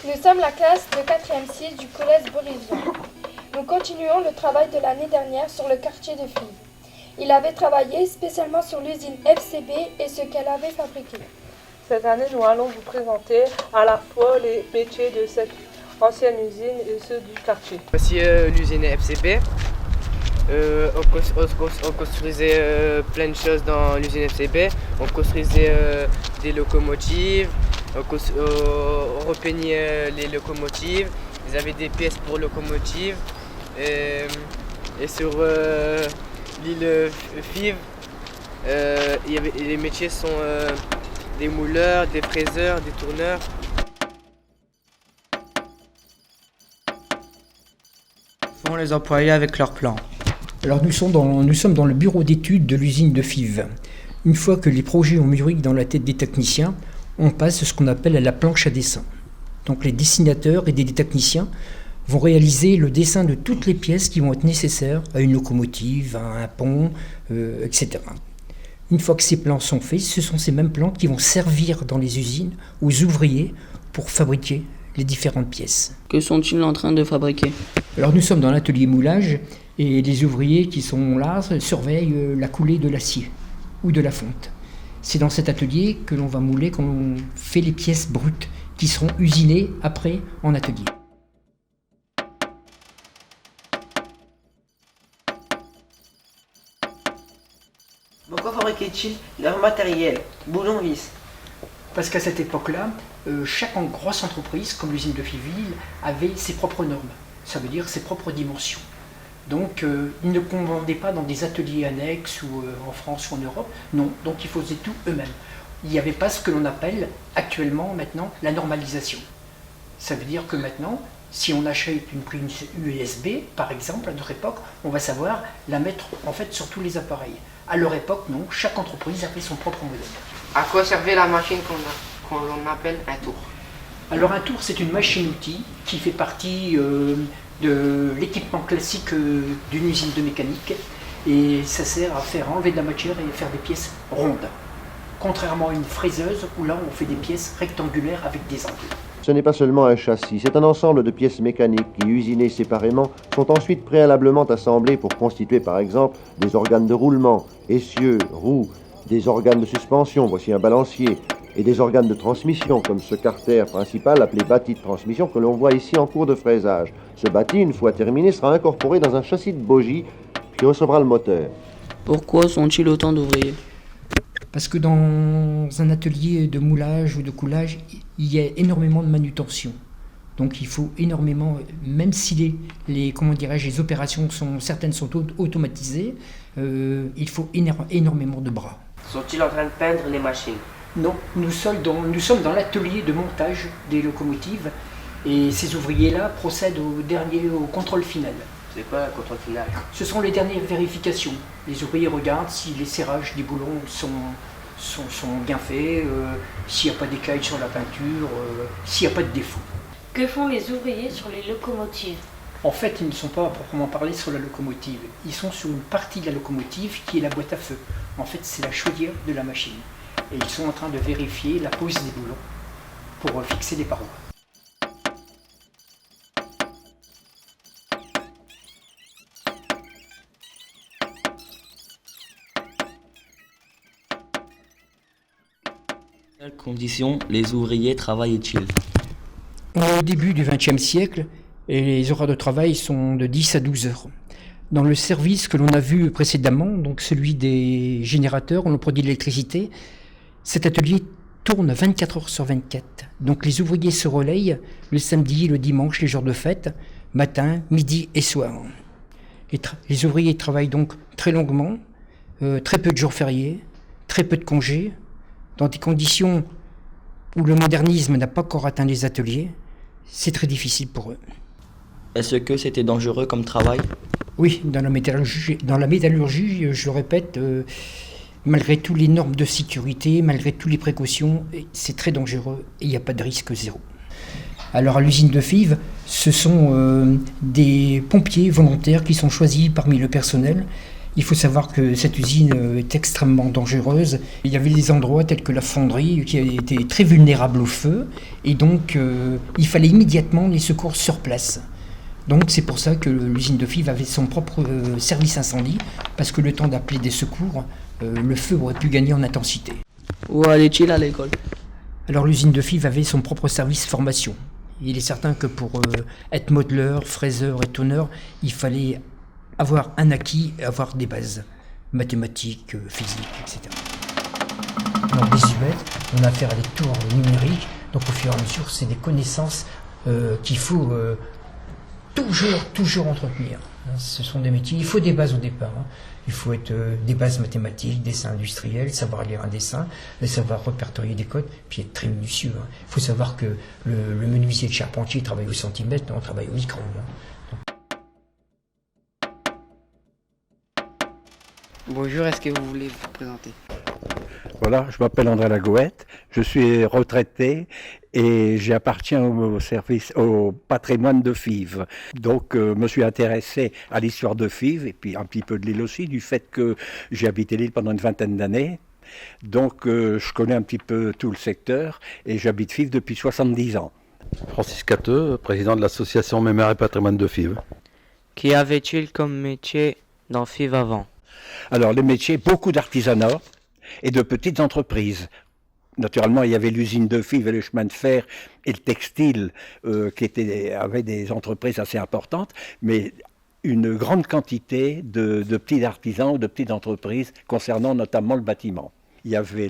Nous sommes la classe de 4e 6 du collège Bourison. Nous continuons le travail de l'année dernière sur le quartier de Fives. Il avait travaillé spécialement sur l'usine FCB et ce qu'elle avait fabriqué. Cette année, nous allons vous présenter à la fois les métiers de cette ancienne usine et ceux du quartier. Voici l'usine FCB. On construisait plein de choses dans l'usine FCB. On construisait des locomotives, on repeignait les locomotives. Ils avaient des pièces pour locomotives. Et sur l'île Fives, les métiers sont des mouleurs, des fraiseurs, des tourneurs. Font les employés avec leurs plans. Alors nous sommes dans le bureau d'études de l'usine de Fives. Une fois que les projets ont mûri dans la tête des techniciens, on passe ce qu'on appelle à la planche à dessin. Donc les dessinateurs et des techniciens vont réaliser le dessin de toutes les pièces qui vont être nécessaires à une locomotive, à un pont, etc. Une fois que ces plans sont faits, ce sont ces mêmes plans qui vont servir dans les usines aux ouvriers pour fabriquer les différentes pièces. Que sont-ils en train de fabriquer ? Alors nous sommes dans l'atelier moulage et les ouvriers qui sont là surveillent la coulée de l'acier ou de la fonte. C'est dans cet atelier que l'on va mouler, qu'on fait les pièces brutes qui seront usinées après en atelier. Pourquoi fabriquait-il leur matériel, boulons vis? Parce qu'à cette époque-là, chaque grosse entreprise, comme l'usine de Fives, avait ses propres normes. Ça veut dire ses propres dimensions. Donc, ils ne commandaient pas dans des ateliers annexes ou en France ou en Europe. Non, donc ils faisaient tout eux-mêmes. Il n'y avait pas ce que l'on appelle actuellement, maintenant, la normalisation. Ça veut dire que maintenant, si on achète une prise USB, par exemple, à notre époque, on va savoir la mettre en fait sur tous les appareils. À leur époque, non, chaque entreprise avait son propre modèle. À quoi servait la machine qu'on appelle un tour? Alors un tour, c'est une machine-outil qui fait partie de l'équipement classique d'une usine de mécanique et ça sert à faire enlever de la matière et faire des pièces rondes. Contrairement à une fraiseuse où là on fait des pièces rectangulaires avec des angles. Ce n'est pas seulement un châssis, c'est un ensemble de pièces mécaniques qui, usinées séparément, sont ensuite préalablement assemblées pour constituer par exemple des organes de roulement, essieux, roues, des organes de suspension, voici un balancier, et des organes de transmission, comme ce carter principal appelé bâti de transmission que l'on voit ici en cours de fraisage. Ce bâti, une fois terminé, sera incorporé dans un châssis de bogie qui recevra le moteur. Pourquoi sont-ils autant d'ouvriers ? Parce que dans un atelier de moulage ou de coulage, il y a énormément de manutention. Donc il faut énormément, même si les opérations certaines sont automatisées, il faut énormément de bras. Sont-ils en train de peindre les machines? Non, nous sommes dans l'atelier de montage des locomotives et ces ouvriers-là procèdent au contrôle final. C'est quoi le contrôle final? Ce sont les dernières vérifications. Les ouvriers regardent si les serrages des boulons sont bien faits, s'il n'y a pas d'écailles sur la peinture, s'il n'y a pas de défaut. Que font les ouvriers sur les locomotives? En fait, ils ne sont pas à proprement parler sur la locomotive. Ils sont sur une partie de la locomotive qui est la boîte à feu. En fait, c'est la chaudière de la machine. Et ils sont en train de vérifier la pose des boulons pour fixer les parois. Dans quelles conditions les ouvriers travaillent-ils ? Au début du XXe siècle, les horaires de travail sont de 10 à 12 heures. Dans le service que l'on a vu précédemment, donc celui des générateurs, où l'on produit de l'électricité, cet atelier tourne 24 heures sur 24. Donc les ouvriers se relayent le samedi, le dimanche, les jours de fête, matin, midi et soir. Les ouvriers travaillent donc très longuement, très peu de jours fériés, très peu de congés, dans des conditions où le modernisme n'a pas encore atteint les ateliers. C'est très difficile pour eux. Est-ce que c'était dangereux comme travail ? Oui, dans la métallurgie, je répète, malgré toutes les normes de sécurité, malgré toutes les précautions, c'est très dangereux et il n'y a pas de risque zéro. Alors à l'usine de Fives, ce sont des pompiers volontaires qui sont choisis parmi le personnel. Il faut savoir que cette usine est extrêmement dangereuse. Il y avait des endroits tels que la fonderie qui étaient très vulnérables au feu et donc il fallait immédiatement les secours sur place. Donc c'est pour ça que l'usine de Fives avait son propre service incendie parce que le temps d'appeler des secours, le feu aurait pu gagner en intensité. Où allait-il à l'école? Alors l'usine de Fives avait son propre service formation. Il est certain que pour être modeleur, fraiseur et tonneur, il fallait avoir un acquis et avoir des bases mathématiques, physiques, etc. En visuel, on a affaire à des tours numériques, donc au fur et à mesure, c'est des connaissances qu'il faut toujours entretenir. Ce sont des métiers, il faut des bases au départ. Il faut être des bases mathématiques, dessin industriel, savoir lire un dessin, savoir répertorier des codes, puis être très minutieux. Il faut savoir que le menuisier de charpentier travaille au centimètre, on travaille au micron. Bonjour, est-ce que vous voulez vous présenter? Voilà, je m'appelle André Lagoët, je suis retraité et j'appartiens au patrimoine de Fives. Donc, je me suis intéressé à l'histoire de Fives et puis un petit peu de l'île aussi, du fait que j'ai habité l'île pendant une vingtaine d'années. Donc, je connais un petit peu tout le secteur et j'habite Fives depuis 70 ans. Francis Cateux, président de l'association Mémoire et Patrimoine de Fives. Qu'y avait-il comme métier dans Fives avant? Alors, les métiers, beaucoup d'artisanat et de petites entreprises. Naturellement, il y avait l'usine de Fives et le chemin de fer et le textile qui avaient des entreprises assez importantes, mais une grande quantité de petits artisans ou de petites entreprises concernant notamment le bâtiment. Il y avait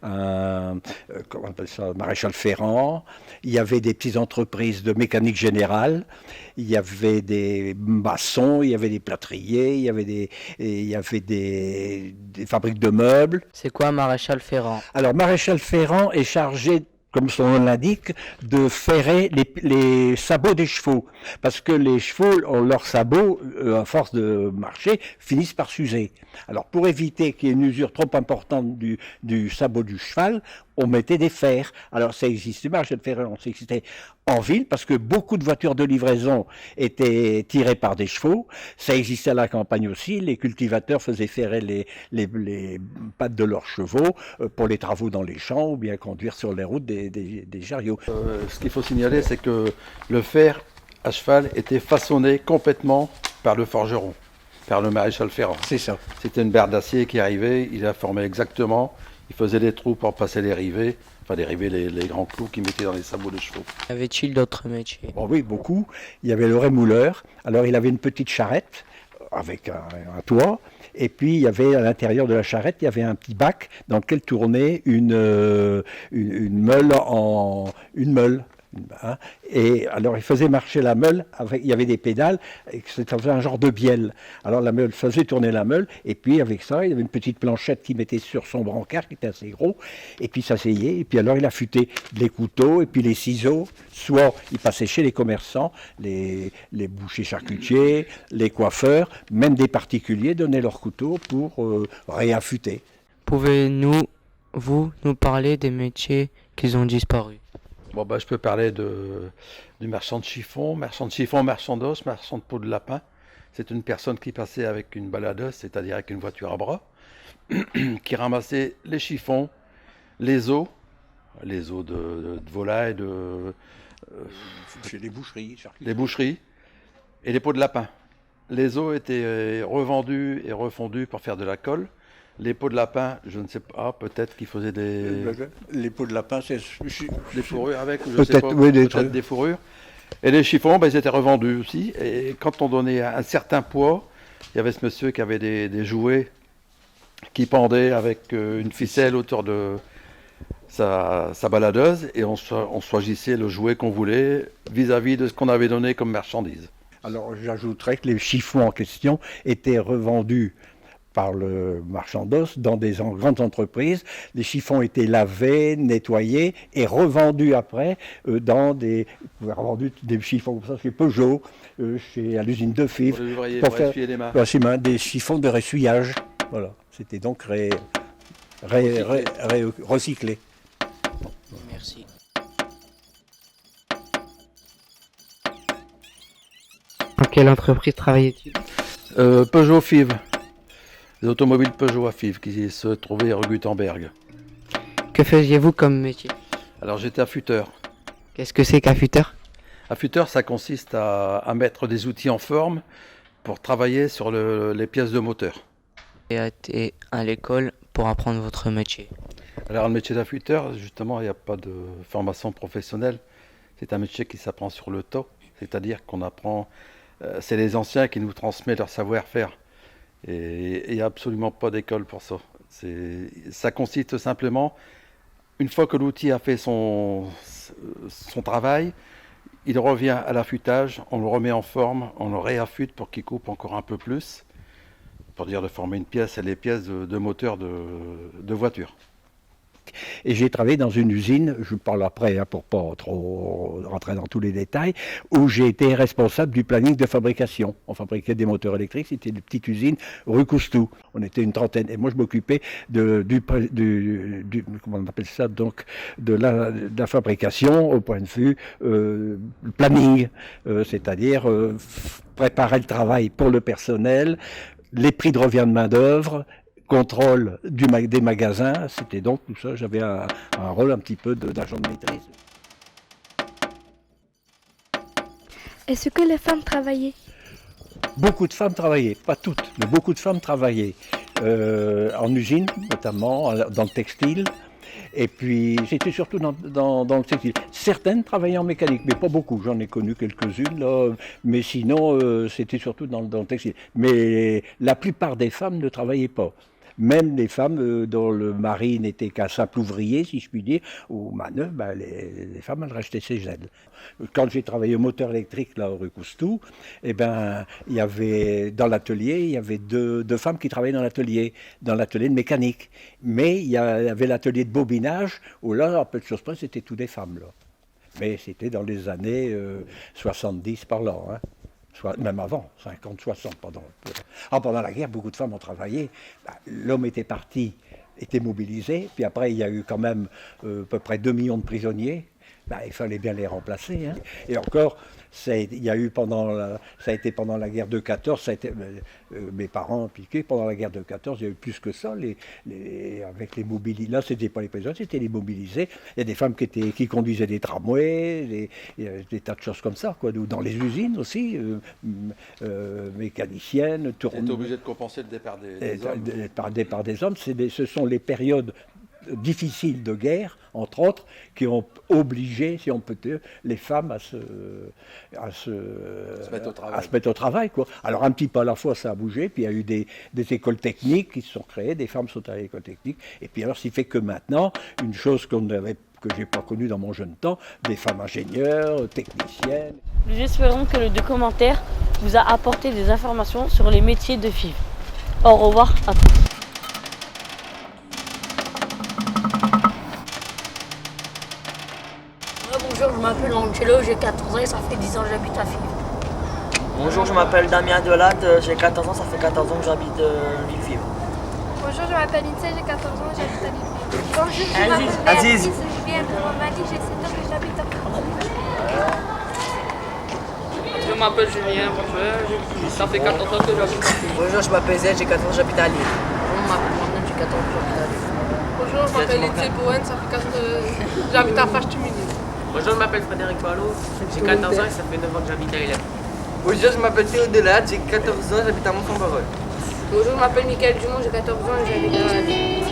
comment on appelle ça, Maréchal Ferrand, il y avait des petites entreprises de mécanique générale, il y avait des maçons, il y avait des plâtriers, il y avait des fabriques de meubles. C'est quoi Maréchal Ferrand? Alors Maréchal Ferrand est chargé, comme son nom l'indique, de ferrer les sabots des chevaux. Parce que les chevaux, leurs sabots, à force de marcher, finissent par s'user. Alors pour éviter qu'il y ait une usure trop importante du sabot du cheval, on mettait des fers. Alors ça existait, Maréchal Ferrand, ça existait en ville, parce que beaucoup de voitures de livraison étaient tirées par des chevaux. Ça existait à la campagne aussi. Les cultivateurs faisaient ferrer les pattes de leurs chevaux pour les travaux dans les champs ou bien conduire sur les routes des chariots. Ce qu'il faut signaler, c'est que le fer à cheval était façonné complètement par le forgeron, par le maréchal Ferrand. C'est ça. C'était une barre d'acier qui arrivait, il la formait exactement, il faisait des trous pour passer les rivets, les grands clous qu'il mettait dans les sabots de chevaux. Y avait-il d'autres métiers? Bon, oui, beaucoup. Il y avait le rémouleur. Alors il avait une petite charrette avec un toit. Et puis il y avait à l'intérieur de la charrette, il y avait un petit bac dans lequel tournait une meule une meule. Hein. Et alors il faisait marcher la meule, il y avait des pédales, et ça faisait un genre de bielle. Alors la meule faisait tourner la meule, et puis avec ça, il y avait une petite planchette qu'il mettait sur son brancard qui était assez gros, et puis s'asseyait, et puis alors il affûtait les couteaux, et puis les ciseaux, soit il passait chez les commerçants, les bouchers charcutiers, les coiffeurs, même des particuliers donnaient leurs couteaux pour réaffûter. Pouvez-vous nous parler des métiers qui ont disparu? Bon, je peux parler du marchand de chiffon, marchand d'os, marchand de peau de lapin. C'est une personne qui passait avec une baladeuse, c'est-à-dire avec une voiture à bras, qui ramassait les chiffons, les os de volaille, Chez les boucheries, les boucheries, et les peaux de lapin. Les os étaient revendus et refondus pour faire de la colle. Les peaux de lapin, je ne sais pas, peut-être qu'ils faisaient Les peaux de lapin, c'est des fourrures avec, ou je peut-être, sais pas, oui, peut-être des fourrures. Et les chiffons, ils étaient revendus aussi. Et quand on donnait un certain poids, il y avait ce monsieur qui avait des jouets qui pendaient avec une ficelle autour de sa baladeuse, et on choisissait le jouet qu'on voulait vis-à-vis de ce qu'on avait donné comme marchandise. Alors j'ajouterais que les chiffons en question étaient revendus par le marchand d'os dans des grandes entreprises. Les chiffons étaient lavés, nettoyés et revendus après dans des chiffons comme ça chez Peugeot, à l'usine de Fives, pour faire essuyer les mains. Des chiffons de ressuyage. Voilà, c'était donc recyclé. Merci. Dans quelle entreprise travaillait-il? Peugeot Fives. l'automobile Peugeot à Fives qui se trouvait rue Gutenberg. Que faisiez-vous comme métier? Alors j'étais affûteur. Qu'est-ce que c'est qu'affûteur? Affûteur, ça consiste à mettre des outils en forme pour travailler sur les pièces de moteur. J'ai été à l'école pour apprendre votre métier. Alors le métier d'affûteur, justement, il n'y a pas de formation professionnelle. C'est un métier qui s'apprend sur le tas. C'est-à-dire qu'on apprend, c'est les anciens qui nous transmettent leur savoir-faire. Et il n'y a absolument pas d'école pour ça. Ça consiste simplement, une fois que l'outil a fait son travail, il revient à l'affûtage, on le remet en forme, on le réaffûte pour qu'il coupe encore un peu plus, pour dire de former une pièce et les pièces de moteur de voiture. Et j'ai travaillé dans une usine, je vous parle après pour pas trop rentrer dans tous les détails, où j'ai été responsable du planning de fabrication. On fabriquait des moteurs électriques, c'était une petite usine rue Coustou. On était une trentaine et moi je m'occupais du comment on appelle ça, donc de la fabrication au point de vue planning, c'est-à-dire préparer le travail pour le personnel, les prix de revient de main d'œuvre, contrôle des magasins, c'était donc tout ça, j'avais un rôle un petit peu d'agent de maîtrise. Est-ce que les femmes travaillaient? Beaucoup de femmes travaillaient, pas toutes, mais beaucoup de femmes travaillaient. En usine, notamment, dans le textile. Et puis, c'était surtout dans le textile. Certaines travaillaient en mécanique, mais pas beaucoup. J'en ai connu quelques-unes, là. Mais sinon, c'était surtout dans le textile. Mais la plupart des femmes ne travaillaient pas. Même les femmes dont le mari n'était qu'un simple ouvrier, si je puis dire, aux manœuvres, ben, les femmes, elles rachetaient ses ailes. Quand j'ai travaillé au moteur électrique, là, rue Coustou, eh ben, il y avait, dans l'atelier, il y avait deux femmes qui travaillaient dans l'atelier de mécanique. Mais il y avait l'atelier de bobinage, où là, à peu de choses près, c'était tous des femmes, là. Mais c'était dans les années 70 par là, hein. Même avant, 50, 60, pendant la guerre, beaucoup de femmes ont travaillé. L'homme était parti, était mobilisé, puis après il y a eu quand même à peu près 2 millions de prisonniers. Il fallait bien les remplacer, hein. Et encore, ça a été pendant la guerre de 14, ça a été, mes parents impliqués, pendant la guerre de 14, il y a eu plus que ça, avec les mobilisés. Là, c'était pas les prisonniers, c'était les mobilisés. Il y a des femmes qui conduisaient des tramways, des tas de choses comme ça, quoi. Dans les usines aussi, mécaniciennes, tourneuses. On était obligé de compenser le départ des hommes. Le départ des hommes, ce sont les périodes difficiles de guerre, entre autres, qui ont obligé, si on peut dire, les femmes à se mettre au travail, quoi. Alors un petit peu à la fois, ça a bougé, puis il y a eu des écoles techniques qui se sont créées, des femmes sont allées à l'école technique, et puis alors, ce qui fait que maintenant, une chose que j'ai pas connue dans mon jeune temps, des femmes ingénieurs, techniciennes. Nous espérons que le documentaire vous a apporté des informations sur les métiers de Fives. Au revoir à tous. Bonjour, je m'appelle Angelo, j'ai 14 ans et ça fait 10 ans que j'habite à Fives. Bonjour, je m'appelle Damien Delade, j'ai 14 ans, ça fait 14 ans que j'habite Villefives. Bonjour, je m'appelle Lindsay, j'ai 14 ans et j'habite à Villefives. Bonjour, je Aziz. m'appelle Béatrice, je viens de Roumanie, j'ai 7 ans et j'habite à Fives. Je m'appelle Julien, ça fait 14 ans que j'habite à Fives. Bonjour, je m'appelle Zed, j'ai 14 ans, j'habite à Lille. Je m'appelle Mohamed, j'ai 14 ans, j'habite à Lille. Bonjour, je m'appelle Lindsay Bowen, ça fait 4 ans, j'habite à Fâche-Tumini. Bonjour, je m'appelle Frédéric Pallo, j'ai 14 ans et ça fait 9 ans que j'habite à Hélène. Bonjour, je m'appelle Théo Delade, j'ai 14 ans, j'habite à Mont-Saint-Barol. Bonjour, je m'appelle Mickaël Dumont, j'ai 14 ans et j'habite à Lille.